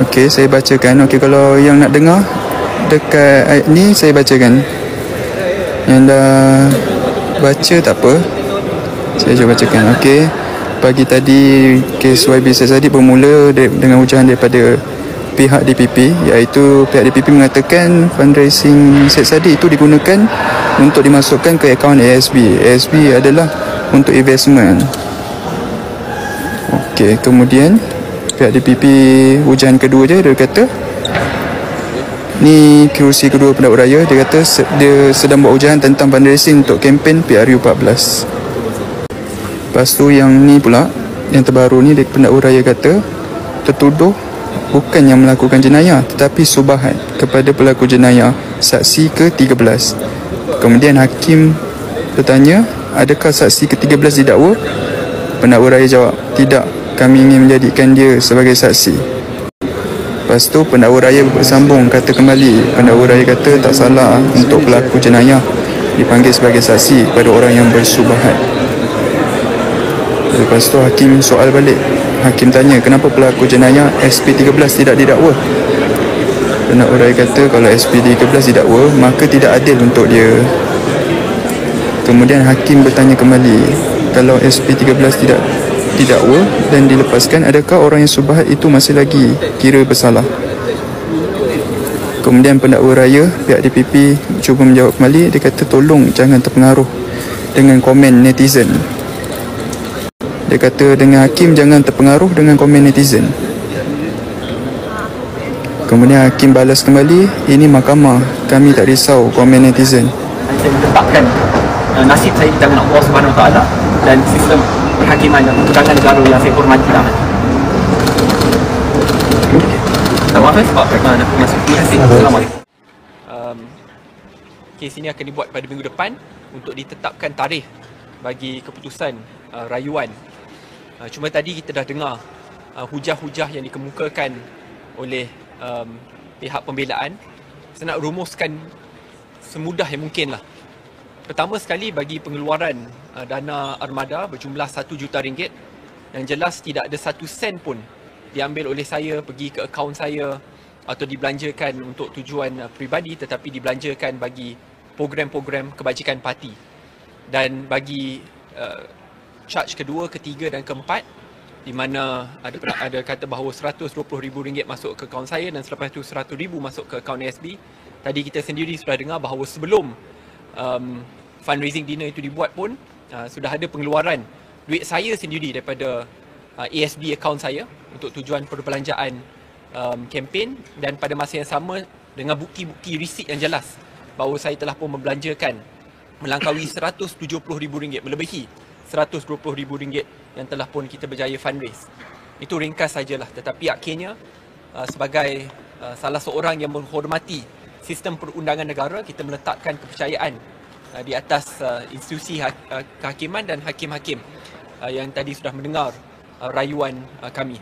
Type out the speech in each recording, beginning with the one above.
Okey, saya bacakan. Okey, kalau yang nak dengar dekat ayat ni saya bacakan. Yang dah baca tak apa, saya cuba bacakan. Okey, pagi tadi kes YB Syed Saddiq bermula dengan ucapan daripada pihak DPP, iaitu pihak DPP mengatakan fundraising Syed Saddiq itu digunakan untuk dimasukkan ke akaun ASB. ASB adalah untuk investment. Okey, kemudian pihak DPP ujian kedua je, dia kata ni kerusi kedua pendapat raya, dia kata dia sedang buat ujian tentang fundraising untuk kempen PRU14. Lepas tu yang ni pula, yang terbaru ni, pendapat raya kata tertuduh bukan yang melakukan jenayah tetapi subahat kepada pelaku jenayah, saksi ke-13. Kemudian hakim bertanya, adakah saksi ke-13 didakwa? Pendakwa raya jawab, tidak, kami ingin menjadikan dia sebagai saksi. Lepas tu pendakwa raya bersambung, kata kembali, pendakwa raya kata tak salah untuk pelaku jenayah dipanggil sebagai saksi kepada orang yang bersubahat. Lepas tu hakim soal balik. Hakim tanya, kenapa pelaku jenayah SP13 tidak didakwa? Pendakwa raya kata kalau SP13 didakwa, maka tidak adil untuk dia. Kemudian hakim bertanya kembali, kalau SP13 tidak didakwa dan dilepaskan, adakah orang yang subahat itu masih lagi kira bersalah? Kemudian pendakwa raya pihak DPP cuba menjawab kembali. Dia kata tolong jangan terpengaruh dengan komen netizen. Dia kata dengan hakim jangan terpengaruh dengan komen netizen. Kemudian hakim balas kembali, ini mahkamah, kami tak risau komen netizen. Saya letakkan nasib saya di tangan Allah Subhanahu Wa Taala dan sistem kehakiman dan pertukangan negara yang saya hormati amat. Terima kasih. Assalamualaikum. Kes ini akan dibuat pada minggu depan untuk ditetapkan tarikh bagi keputusan rayuan. Cuma tadi kita dah dengar hujah-hujah yang dikemukakan oleh pihak pembelaan. Saya nak rumuskan semudah yang mungkin lah. Pertama sekali, bagi pengeluaran dana armada berjumlah RM1 juta, yang jelas tidak ada 1 sen pun diambil oleh saya pergi ke akaun saya atau dibelanjakan untuk tujuan peribadi, tetapi dibelanjakan bagi program-program kebajikan parti. Dan bagi charge kedua, ketiga dan keempat, di mana ada kata bahawa RM120,000 masuk ke akaun saya dan selepas itu RM100,000 masuk ke akaun ASB. Tadi kita sendiri sudah dengar bahawa sebelum fundraising dinner itu dibuat pun sudah ada pengeluaran duit saya sendiri daripada ASB akaun saya untuk tujuan perbelanjaan kempen, dan pada masa yang sama dengan bukti-bukti resit yang jelas bahawa saya telah pun membelanjakan melangkaui RM170,000, melebihi RM120,000 yang telah pun kita berjaya fundraise. Itu ringkas sajalah, tetapi akhirnya sebagai salah seorang yang menghormati sistem perundangan negara, kita meletakkan kepercayaan di atas institusi kehakiman dan hakim-hakim yang tadi sudah mendengar rayuan kami.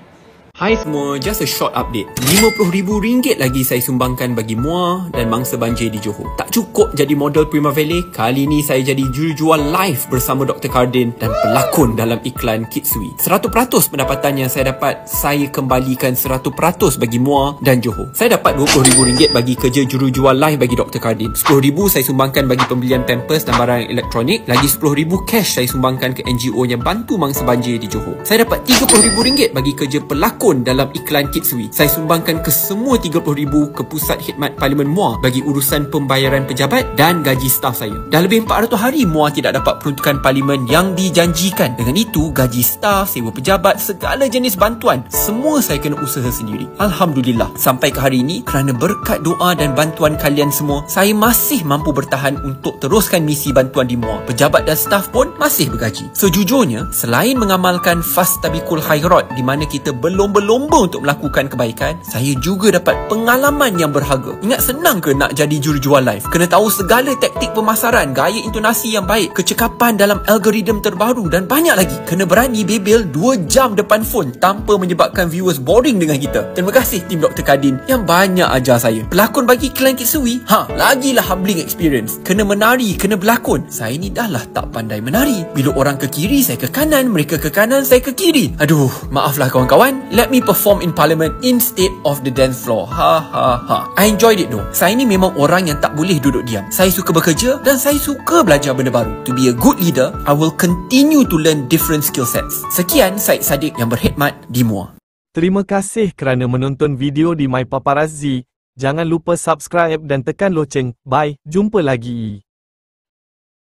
Hai semua, just a short update. RM50,000 lagi saya sumbangkan bagi MUA dan mangsa banjir di Johor. Tak cukup jadi model Prima Valley, kali ni saya jadi jurujual live bersama Dr. Kardin dan pelakon dalam iklan Kitsui. 100% pendapatan yang saya dapat, saya kembalikan 100% bagi MUA dan Johor. Saya dapat RM20,000 bagi kerja jurujual live bagi Dr. Kardin. RM10,000 saya sumbangkan bagi pembelian pampers dan barang elektronik. Lagi RM10,000 cash saya sumbangkan ke NGO yang bantu mangsa banjir di Johor. Saya dapat RM30,000 bagi kerja pelakon dalam iklan Kitsui. Saya sumbangkan ke semua RM30,000 ke Pusat Khidmat Parlimen MUA bagi urusan pembayaran pejabat dan gaji staf saya. Dah lebih 400 hari MUA tidak dapat peruntukan parlimen yang dijanjikan. Dengan itu, gaji staf, sewa pejabat, segala jenis bantuan, semua saya kena usaha sendiri. Alhamdulillah, sampai ke hari ini, kerana berkat doa dan bantuan kalian semua, saya masih mampu bertahan untuk teruskan misi bantuan di MUA. Pejabat dan staf pun masih bergaji. Sejujurnya, selain mengamalkan Fastabiqul Khairat, di mana kita berlomba untuk melakukan kebaikan, saya juga dapat pengalaman yang berharga. Ingat, senang ke nak jadi jurujual live? Kena tahu segala taktik pemasaran, gaya intonasi yang baik, kecekapan dalam algoritma terbaru dan banyak lagi. Kena berani bebel 2 jam depan phone tanpa menyebabkan viewers boring dengan kita. Terima kasih tim Dr. Kardin yang banyak ajar saya. Pelakon bagi iklan Kitsui, lagilah humbling experience. Kena menari, kena berlakon. Saya ni dah lah tak pandai menari. Bila orang ke kiri, saya ke kanan, mereka ke kanan, saya ke kiri. Aduh, maaflah kawan-kawan. Let let me perform in parliament instead of the dance floor. Ha ha ha. I enjoyed it though. Saya ni memang orang yang tak boleh duduk diam. Saya suka bekerja dan saya suka belajar benda baru. To be a good leader, I will continue to learn different skill sets. Sekian Syed Saddiq yang berkhidmat di MUA. Terima kasih kerana menonton video di My Paparazzi. Jangan lupa subscribe dan tekan loceng. Bye, jumpa lagi.